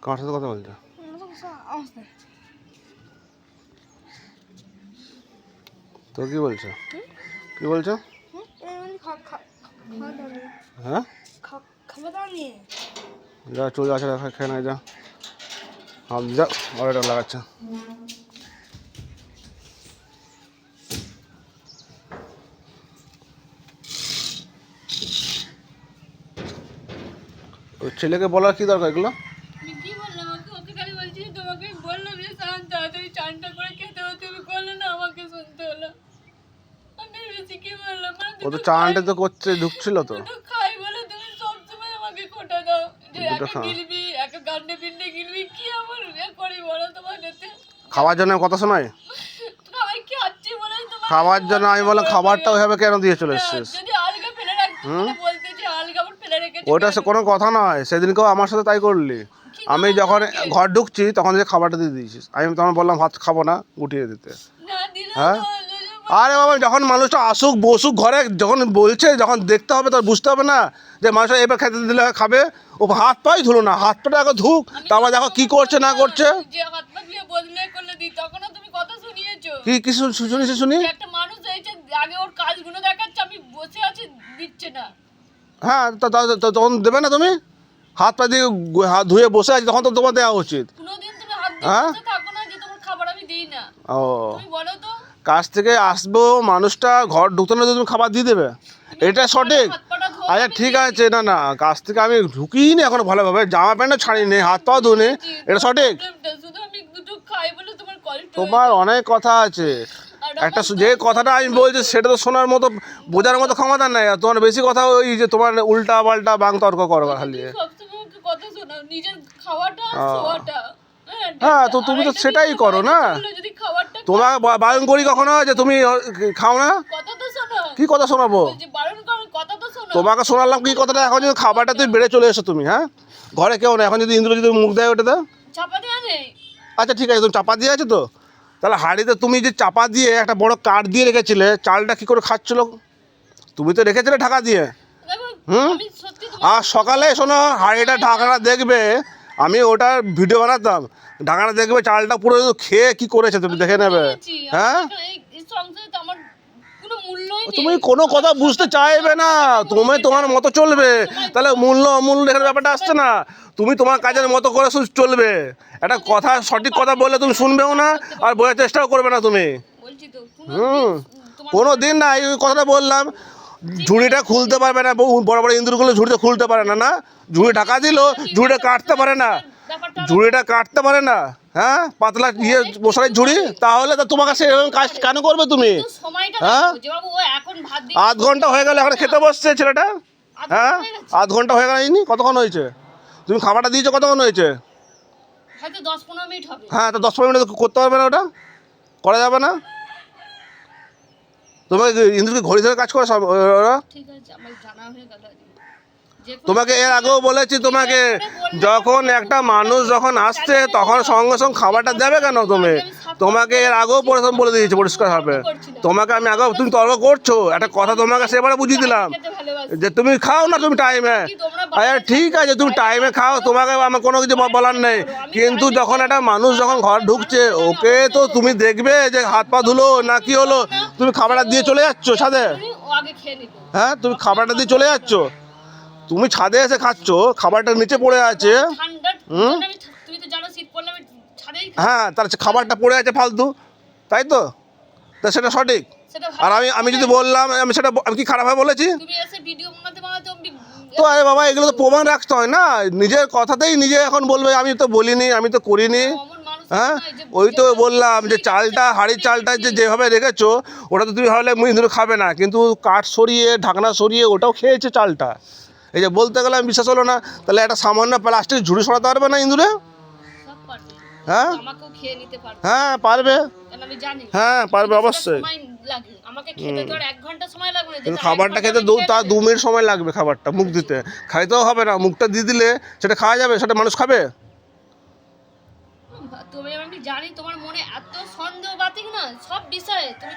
কার সাথে কথা বলছো? তো কি বলছো? কি বলছো? হ্যাঁ যা চলে আসে খেয়ে নাই যা হাত যা অর্ডার লাগাচ্ছে। ওই ছেলেকে বলার কি দরকার এগুলো? আমি কি বললাম ওকে খালি বলছি তোমাকে বললাম যে স্নান তাড়াতাড়ি চানটা করে খেতে হবে, তুমি করলে না, আমাকে শুনতে হলো। আমি বেশি কি বললাম? ও তো চানটা তো করছে, ঢুকছিল তো। দুটো খাই বলে তুমি সবসময় আমাকে খোটা দাও যে দুটো একা গিলবি, একা গান্ডে পিন্ডে গিলবি। কি আমার করি বলো তোমার কাছে? খাওয়ার জন্য কথা শোনায়? খাবার কি আচ্ছি বলে তোমার খাওয়ার জন্য আমি বললাম খাবারটা ওইভাবে কেন দিয়ে চলে এসেছিস? যদি আলগা ফেলে রাখতে বলতে যে আলগা ফেলে রেখেছি। ওটা সে কোনো কথা নয়, সেদিনকেও আমার সাথে তাই করলি। আমি যখন ঘর ঢুকছি তখন যে খাবারটা দিয়ে দিয়েছিস, আমি তখন বললাম ভাত খাবো না, গুটিয়ে দিতে। না দিলে হ্যাঁ আরে বাবা, যখন মানুষটা আসুক বসুক ঘরে, যখন বলছে যখন দেখতে হবে তখন বুঝতে হবে না যে মানুষটা এবার খেতে দিলে খাবে। ও হাত পাই ধুলো না, হাত পাটা আগে ধুক, তারপর দেখো কি করছে না করছে। যে হাত পা দিয়ে বদলে করলে দিই, তখনও তুমি কথা শুনিয়েছো। কি কিছু শুনিস? শুনি একটা মানুষ এসে আগে ওর কাজগুলো দেখাচ্ছে, আমি বসে আছি দিচ্ছে না। হ্যাঁ তখন দেবে না তুমি? হাত পা দিয়ে হাত ধুয়ে বসে আছি তখন তো তোমার দেওয়া উচিত। কোনোদিন তুমি হাত দিয়ে বসে থাকো না যে তোমার খাবার আমি দিই না। ও তুমি বলো তো, কাজ থেকে আসবো মানুষটা ঘর ঢুকতে না তুমি খাবার দিয়ে দেবে, এটা সঠিক? হাত পাটা ধোয়া আচ্ছা ঠিক আছে, না না কাজ থেকে আমি ঢুকিই নি এখনো ভালোভাবে, জামা প্যান্টও ছাড়িনি, হাত পাও ধুনি, এটা সঠিক? শুধু আমি দুটো খাই বলে তোমার কষ্ট। তোমার অনেক কথা আছে, একটা যে কথাটা আমি বলছি সেটা তো শোনার মতো বোঝার মতো ক্ষমতা নেই, আর তোমার বেশি কথা ওই যে তোমার উল্টা পাল্টা বাং তর্ক করবার খালি। সবসময় ওকে কথা শোনাও, নিজের খাওয়াটা শোয়াটা। হ্যাঁ তো তুমি তো সেটাই করো না। যদি খাবারটা তোমার বারণ করি কখনো যে তুমি খাও না? কথা তো শোনাও। কি কথা শোনাবো? যে বারণ করো, কথা তো শোনাও। তোমাকে শোনালাম কি কথাটা? এখন যদি খাবারটা তুমি বেড়ে চলে এসো তুমি, হ্যাঁ ঘরে কেউ না, এখন যদি ইন্দ্র যদি মুখ দেয় ওটাতে। চাপা দেওয়া নেই। আচ্ছা ঠিক আছে, তুমি চাপা দিয়ে আছে তো, তাহলে হাঁড়িতে তুমি যে চাপা দিয়ে একটা বড় কাঠ দিয়ে রেখেছিলে, চালটা কি করে খাচ্ছিল? তুমি তো রেখেছিলে ঢাকা দিয়ে। আমি সত্যি আর সকালে শোনো, হাঁড়িটা ঢাকাটা দেখবে, আমি ওটার ভিডিও বানাতাম, ঢাকাটা দেখবে চালটা পুরো খেয়ে কি করেছে তুমি দেখে নেবে। হ্যাঁ এই সংসারে তো আমার কোনো মূল্যই নেই। তুমি কোনো কথা বুঝতে চাইবে না, তুমি তোমার মতো চলবে, তাহলে মূল্য অমূল্য এখানে ব্যাপারটা আসছে না। তুমি তোমার কাজের মতো করে শুধু চলবে, একটা কথা সঠিক কথা বললে তুমি শুনবেও না আর বোঝার চেষ্টাও করবে না তুমি। বলছি তো কোনো দিন না, এই কথাটা বললাম, ঝুড়িটা খুলতে পারবে না, বড় বড় ইঁদুরগুলো ঝুড়িতে খুলতে পারে না, না ঝুড়ি ঢাকা দিল, ঝুড়িটা কাটতে পারে না, ঝুড়িটা কাটতে পারে না। হ্যাঁ পাতলা ইয়ে মশারির ঝুড়ি, তাহলে তো তোমাকে সে এরকম কাজ কেন করবে তুমি? হ্যাঁ আধ ঘন্টা হয়ে গেল এখন খেতে বসছে ছেলেটা। হ্যাঁ আধ ঘন্টা হয়ে গেল, কতক্ষণ হয়েছে? তুমি খাবারটা দিয়েছো কতক্ষণ হয়েছে? হয়তো 10-15 মিনিট হবে। হ্যাঁ তো 10-15 মিনিট করতে পারবে না? ওটা করা যাবে না? তোমাকে ইন্দ্রকে ঘড়ি ধরে কাজ করে সব ওরা। ঠিক আছে, আমার জানা হয়ে গেল। তোমাকে এর আগেও বলেছি, তোমাকে যখন একটা মানুষ যখন আসছে তখন সঙ্গে সঙ্গে খাবারটা দেবে কেন তুমি? তোমাকে এর আগেও বলে দিয়েছি পরিষ্কার হবে। তোমাকে আমি আগেও, তুমি তর্ক করছো, একটা কথা তোমাকে সেবারে বুঝিয়ে দিলাম যে তুমি খাও না, তুমি টাইমে। আরে ঠিক আছে তুমি টাইমে খাও, তোমাকে আমার কোনো কিছু বলার নেই, কিন্তু যখন একটা মানুষ যখন ঘর ঢুকছে ওকে তো তুমি দেখবে যে হাত পা ধুলো না কি হলো, তুমি খাবারটা দিয়ে চলে যাচ্ছ ছাদে। হ্যাঁ তুমি খাবারটা দিয়ে চলে যাচ্ছ, তুমি ছাদে এসে খাচ্ছ, খাবারটা নিচে পড়ে আছে। হ্যাঁ তার খাবারটা পড়ে আছে ফালতু, তাই তো? তা সেটা সঠিক? আর আমি যদি বললাম আমি সেটা, আমি কি খারাপভাবে বলেছি? তো আরে বাবা এগুলো তো প্রমাণ রাখতে হয় না, নিজের কথাতেই নিজে এখন বলবে আমি তো বলিনি, আমি তো করিনি। হ্যাঁ ওই তো বললাম যে চালটা, হাঁড়ির চালটা যেভাবে রেখেছো ওটা তো তুমি ভাবলে ইঁদুর খাবে না, কিন্তু কাঠ সরিয়ে ঢাকনা সরিয়ে ওটাও খেয়েছে চালটা। এই যে বলতে গেলে আমি বিশ্বাস হলো না, তাহলে একটা সামান্য প্লাস্টিক ঝুড়ি সরাতে পারবে না ইঁদুরে? হ্যাঁ হ্যাঁ পারবে, হ্যাঁ পারবে অবশ্যই। কিন্তু খাবারটা খেতে তার 2 মিনিট সময় লাগবে, খাবারটা মুখ দিতে, খাইতেও হবে না, মুখটা দিয়ে দিলে সেটা খাওয়া যাবে, সেটা মানুষ খাবে? তুমি, আমি জানি তোমার মনে এত সন্দেহ বাতিক না সব বিষয়ে তুমি